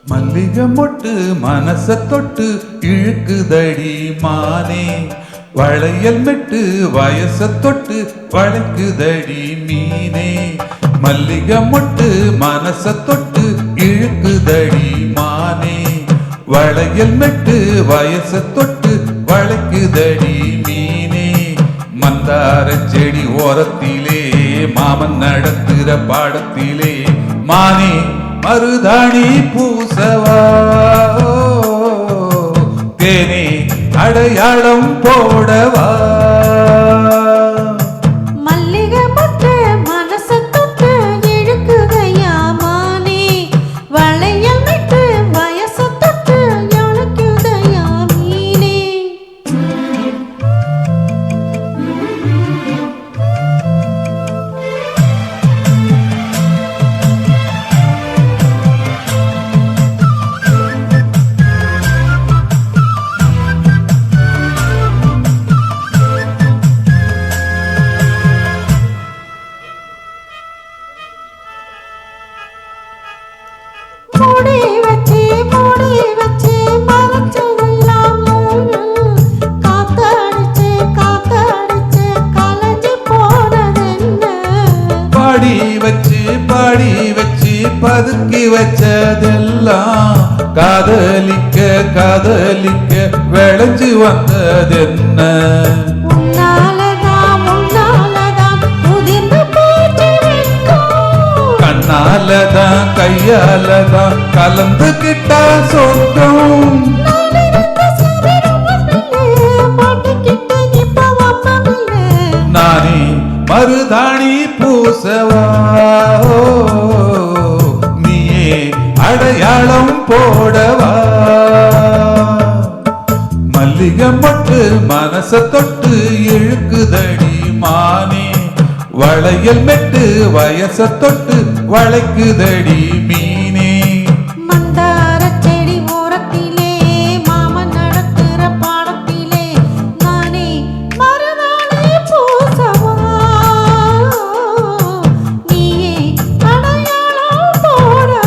மல்லிகை மொட்டு மனச தொட்டு இழுக்குதடி மானே, வளையல் மெட்டு வயச தொட்டு வளைக்குதடி மீனே. மல்லிகை மொட்டு மனச தொட்டு இழுக்குதடி மானே, வளையல் மெட்டு வயச தொட்டு வளைக்குதடி மீனே. மந்தார செடி ஓரத்திலே மாமன் நடத்துற பாடத்திலே மானே மருதாணி பூசவா, தேனே அடையாளம் போடவா. மல்லிகை மொட்டு மனச தொட்டு இழுக்குதையா மானே, வளையல் மெட்டு வயச தொட்டு இழுக்குதையா மீனே. மூடி வச்சு மறைச்சதெல்லாம் காத்தடிச்சு கலைஞ்சு போனதென்ன. பாடி வச்சு பதுக்கி வச்சதெல்லாம் காதலிக்க விளைஞ்சு வந்ததென்ன. உன்னாலதான் உதிர்ந்து போச்சு வெட்கம், கண்ணாலதான் கையாலதான் கலந்துகிட்டா சொர்க்கம். நானே மருதாணி பூசவா, நீயே அடையாளம் போடவா. மல்லிகை மொட்டு மனச தொட்டு இழுக்குதடி மானே, வளையல் மெட்டு வயச தொட்டு வளைக்குதடி மீனே. மந்தார செடி ஓரத்திலே மாமன் நடத்துற பாடத்திலே நானே மருதாணி பூசவா, நீயே அடையாளம் போடவா.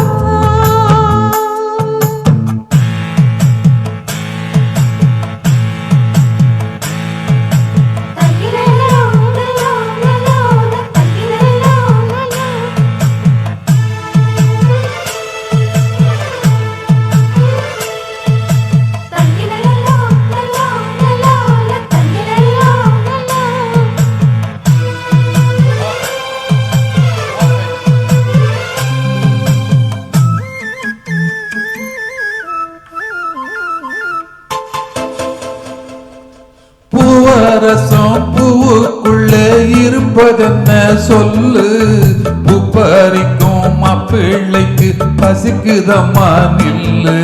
பூவரசம் பூவுக்குள்ளே இருப்பதென்ன சொல்லு, பூப்பறிக்கும் மாப்பிள்ளைக்கு பசிக்குதம்மா நில்லு.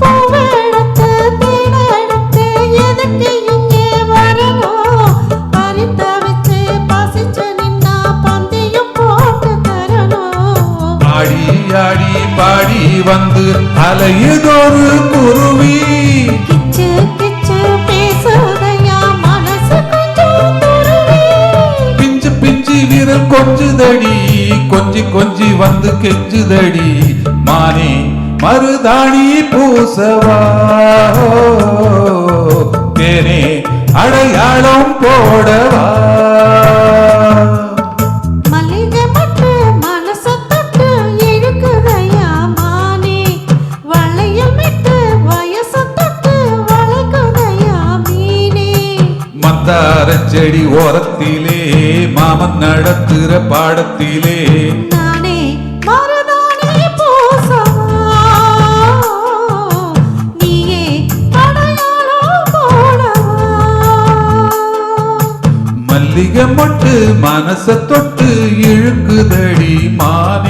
பூவெடுத்து தேனெடுத்து எதுக்கு இங்கே வரணும், பறித்த வச்சு பசிச்சு நின்னா பந்தியும் போட்டு தரணும். ஆடி ஆடி பாடி வந்து அலையுதொரு குருவி, கிச்சு கிச்சு பேசுதையா மனசு கொஞ்சம் துருவி. பிஞ்சு பிஞ்சு விரல் கொஞ்சுதடி, கொஞ்சி வந்து கெஞ்சுதடி. மானே மருதாணி பூசவா, தேனே அடையாளம் போடவா. மல்லிகை மொட்டு மனச தொட்டு இழுக்குதையா மானே, வளையல் மெட்டு வயச தொட்டு வளைக்குதையா மீனே. மந்தார செடி ஓரத்திலே மாமன் நடத்துற பாடத்திலே நானே மருதாணி பூசவா, நீயே அடையாளம் போடவா. மல்லிகை மொட்டு மனச தொட்டு இழுக்குதடி மானே,